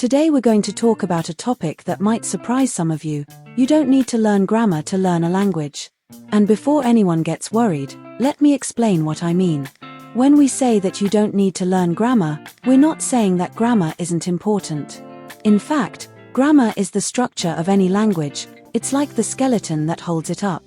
Today we're going to talk about a topic that might surprise some of you. You don't need to learn grammar to learn a language. And before anyone gets worried, let me explain what I mean. When we say that you don't need to learn grammar, we're not saying that grammar isn't important. In fact, grammar is the structure of any language. It's like the skeleton that holds it up.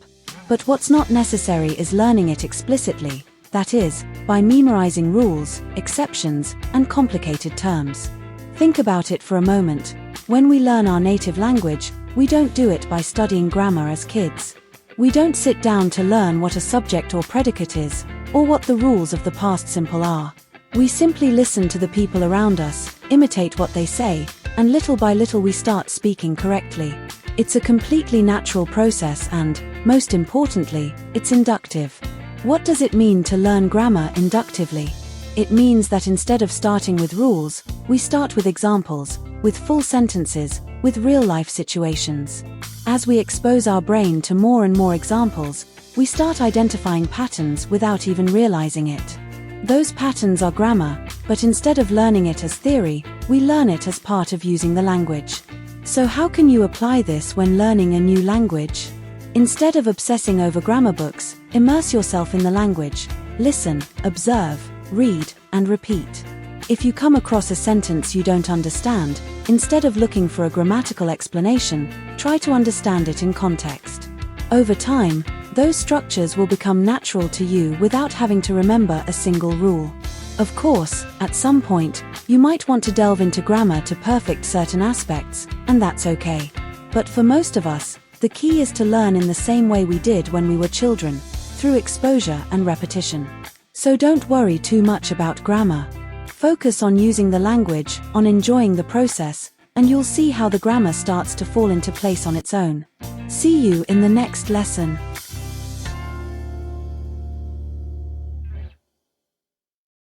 But what's not necessary is learning it explicitly, that is, by memorizing rules, exceptions, and complicated terms. Think about it for a moment. When we learn our native language, we don't do it by studying grammar as kids. We don't sit down to learn what a subject or predicate is, or what the rules of the past simple are. We simply listen to the people around us, imitate what they say, and little by little we start speaking correctly. It's a completely natural process and, most importantly, it's inductive. What does it mean to learn grammar inductively? It means that instead of starting with rules, we start with examples, with full sentences, with real-life situations. As we expose our brain to more and more examples, we start identifying patterns without even realizing it. Those patterns are grammar, but instead of learning it as theory, we learn it as part of using the language. So how can you apply this when learning a new language? Instead of obsessing over grammar books, immerse yourself in the language. Listen, observe, read, and repeat. If you come across a sentence you don't understand, instead of looking for a grammatical explanation, try to understand it in context. Over time, those structures will become natural to you without having to remember a single rule. Of course, at some point, you might want to delve into grammar to perfect certain aspects, and that's okay. But for most of us, the key is to learn in the same way we did when we were children, through exposure and repetition. So don't worry too much about grammar. Focus on using the language, on enjoying the process, and you'll see how the grammar starts to fall into place on its own. See you in the next lesson.